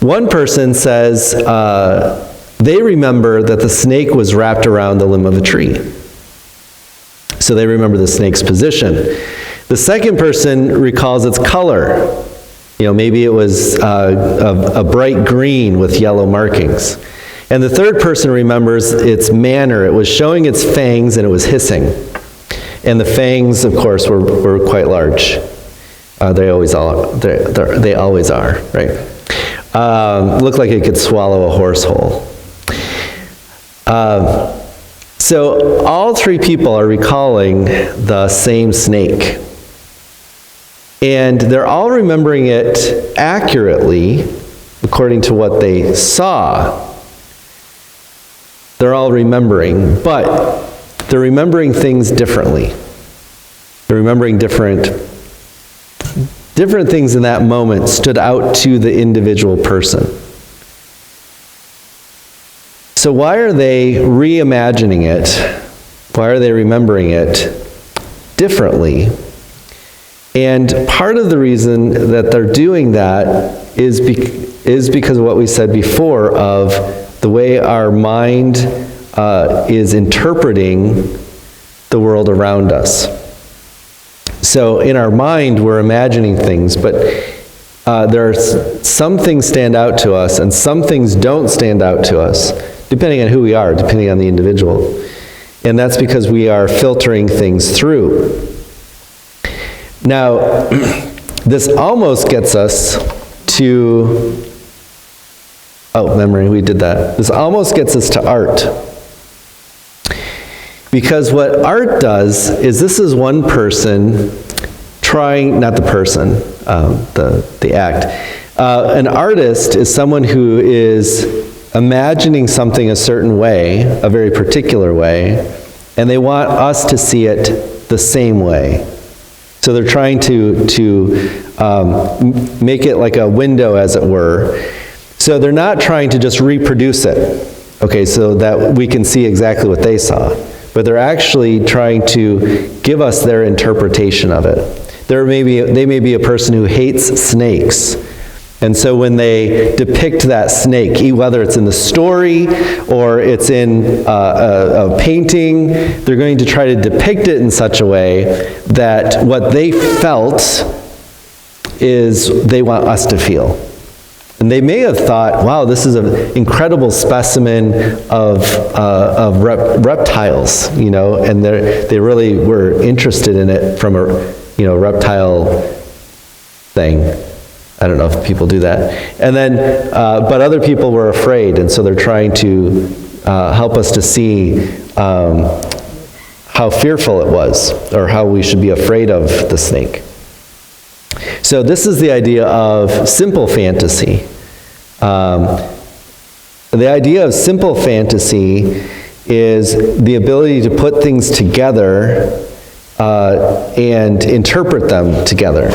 One person says they remember that the snake was wrapped around the limb of a tree. So they remember the snake's position. The second person recalls its color. Maybe it was a bright green with yellow markings. And the third person remembers its manner. It was showing its fangs and it was hissing. And the fangs, of course, were quite large. They always are, right? Looked like it could swallow a horse whole. So all three people are recalling the same snake. And they're all remembering it accurately, according to what they saw. They're all remembering, but they're remembering things differently. They're remembering different things in that moment stood out to the individual person. So why are they reimagining it? Why are they remembering it differently? And part of the reason that they're doing that is because of what we said before of the way our mind is interpreting the world around us. So in our mind, we're imagining things, but there are some things stand out to us and some things don't stand out to us, depending on who we are, depending on the individual. And that's because we are filtering things through. Now, this almost gets us to, memory, we did that. This almost gets us to art. Because what art does is this is one person trying, not the person, the act. An artist is someone who is imagining something a certain way, a very particular way, and they want us to see it the same way. So they're trying to make it like a window, as it were. So they're not trying to just reproduce it, okay, so that we can see exactly what they saw. But they're actually trying to give us their interpretation of it. They may be a person who hates snakes. And so when they depict that snake, whether it's in the story or it's in a painting, they're going to try to depict it in such a way that what they felt is they want us to feel. And they may have thought, wow, this is an incredible specimen of reptiles, and they really were interested in it from a reptile thing. I don't know if people do that. And then, but other people were afraid, and so they're trying to help us to see how fearful it was, or how we should be afraid of the snake. So this is the idea of simple fantasy. The idea of simple fantasy is the ability to put things together and interpret them together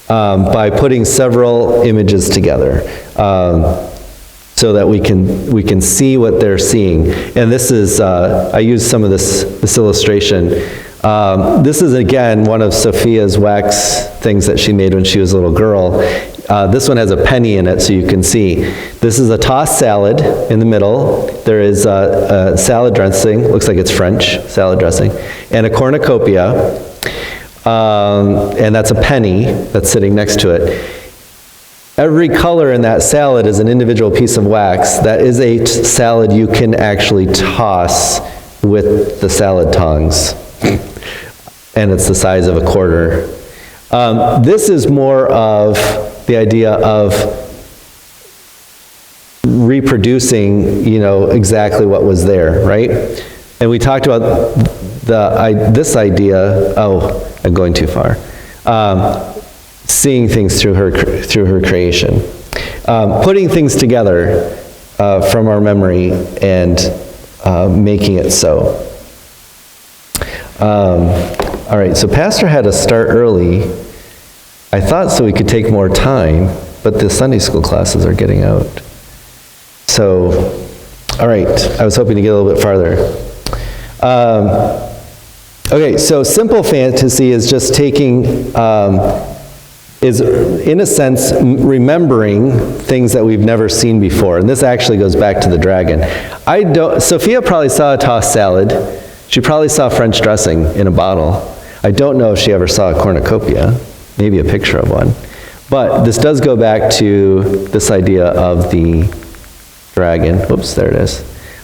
by putting several images together so that we can see what they're seeing. And this is, I used some of this illustration. This is, again, one of Sophia's wax things that she made when she was a little girl. This one has a penny in it, so you can see. This is a tossed salad in the middle. There is a salad dressing, looks like it's French salad dressing, and a cornucopia, and that's a penny that's sitting next to it. Every color in that salad is an individual piece of wax. That is a salad you can actually toss with the salad tongs. And it's the size of a quarter. This is more of the idea of reproducing, exactly what was there, right? And we talked about this idea, I'm going too far. Seeing things through her creation. Putting things together from our memory and making it so. All right, so Pastor had to start early. I thought so we could take more time, but the Sunday school classes are getting out. So, all right, I was hoping to get a little bit farther. Okay, so simple fantasy is just taking is in a sense remembering things that we've never seen before. And this actually goes back to the dragon. Sophia probably saw a tossed salad. She probably saw French dressing in a bottle. I don't know if she ever saw a cornucopia, maybe a picture of one. But this does go back to this idea of the dragon. Whoops, there it is.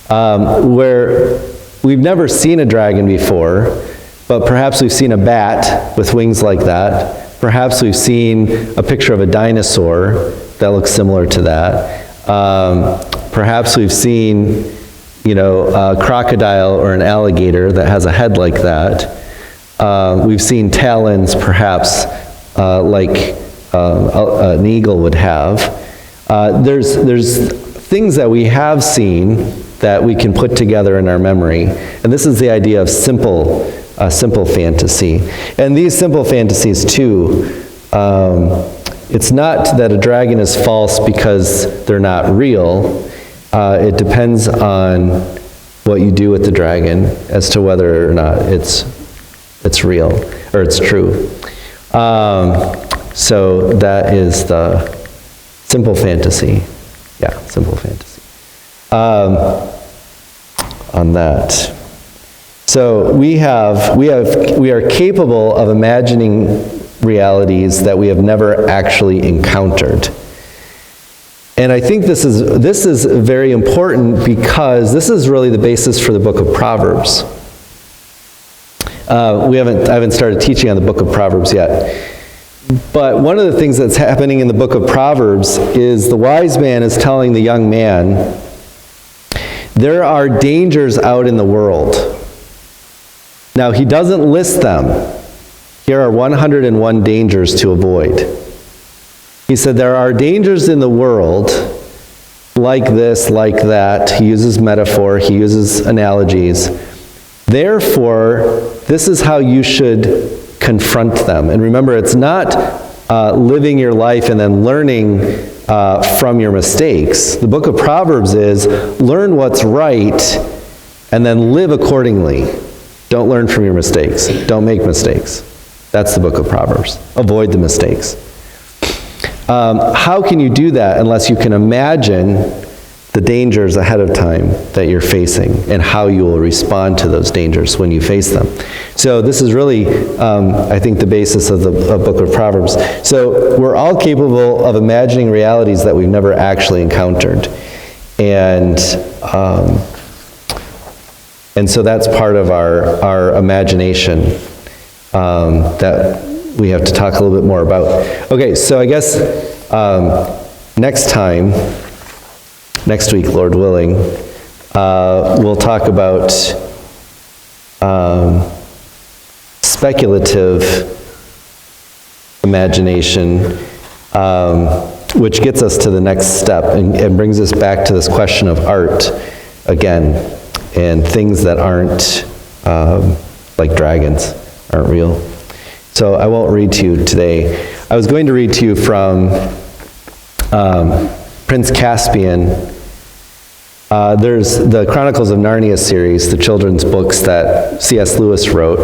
Where we've never seen a dragon before, but perhaps we've seen a bat with wings like that. Perhaps we've seen a picture of a dinosaur that looks similar to that. Perhaps we've seen, a crocodile or an alligator that has a head like that. We've seen talons, perhaps, like an eagle would have. There's things that we have seen that we can put together in our memory, and this is the idea of simple fantasy. And these simple fantasies too, it's not that a dragon is false because they're not real. It depends on what you do with the dragon as to whether or not it's real or it's true. So that is the simple fantasy. Yeah, simple fantasy. On that. So we are capable of imagining realities that we have never actually encountered. And I think this is very important because this is really the basis for the book of Proverbs. I haven't started teaching on the book of Proverbs yet. But one of the things that's happening in the book of Proverbs is the wise man is telling the young man, there are dangers out in the world. Now, he doesn't list them. Here are 101 dangers to avoid. He said there are dangers in the world like this, like that. He uses metaphor, he uses analogies. Therefore, this is how you should confront them. And remember, it's not living your life and then learning from your mistakes. The book of Proverbs is learn what's right and then live accordingly. Don't learn from your mistakes. Don't make mistakes. That's the book of Proverbs. Avoid the mistakes. How can you do that unless you can imagine the dangers ahead of time that you're facing and how you will respond to those dangers when you face them? So this is really, I think, the basis of the book of Proverbs. So we're all capable of imagining realities that we've never actually encountered. And so that's part of our imagination that we have to talk a little bit more about. Okay, so I guess next week, Lord willing, we'll talk about speculative imagination, which gets us to the next step and brings us back to this question of art again, and things that aren't like dragons, aren't real. So I won't read to you today. I was going to read to you from Prince Caspian. There's the Chronicles of Narnia series, the children's books that C.S. Lewis wrote.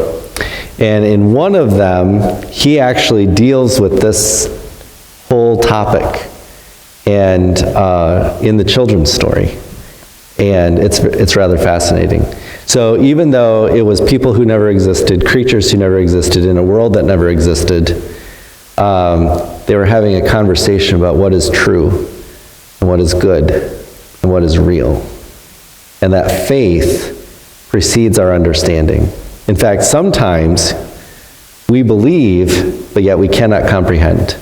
And in one of them, he actually deals with this whole topic and in the children's story. And it's rather fascinating. So even though it was people who never existed, creatures who never existed, in a world that never existed, they were having a conversation about what is true and what is good and what is real. And that faith precedes our understanding. In fact, sometimes we believe, but yet we cannot comprehend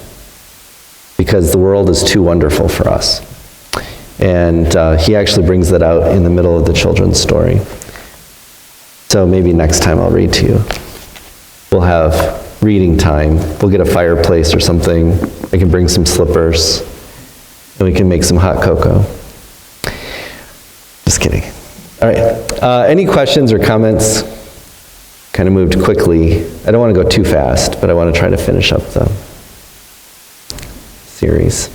because the world is too wonderful for us. And he actually brings that out in the middle of the children's story. So maybe next time I'll read to you. We'll have reading time. We'll get a fireplace or something. I can bring some slippers, and we can make some hot cocoa. Just kidding. All right. Any questions or comments? Kind of moved quickly. I don't want to go too fast, but I want to try to finish up the series.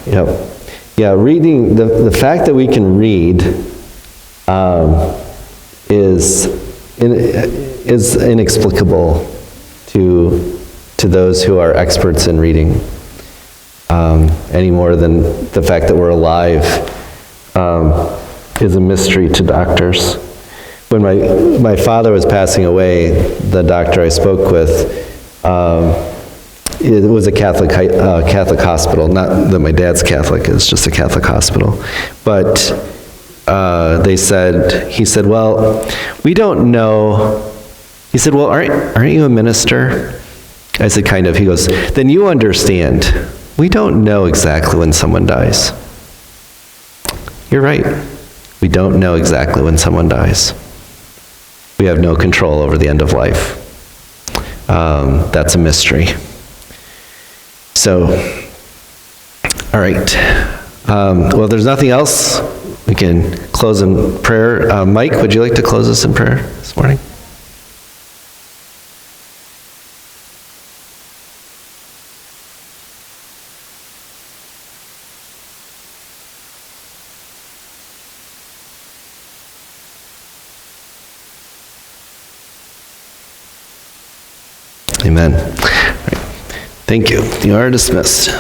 Yep. Yeah, reading, the fact that we can read is inexplicable to those who are experts in reading, any more than the fact that we're alive is a mystery to doctors. When my father was passing away, the doctor I spoke with, it was a Catholic hospital. Not that my dad's Catholic, it's just a Catholic hospital. But he said, well, we don't know. He said, well, aren't you a minister? I said, kind of. He goes, then you understand. We don't know exactly when someone dies. You're right. We don't know exactly when someone dies. We have no control over the end of life. That's a mystery. So, all right. Well, there's nothing else. We can close in prayer. Mike, would you like to close us in prayer this morning? Amen. All right. Thank you. You are dismissed.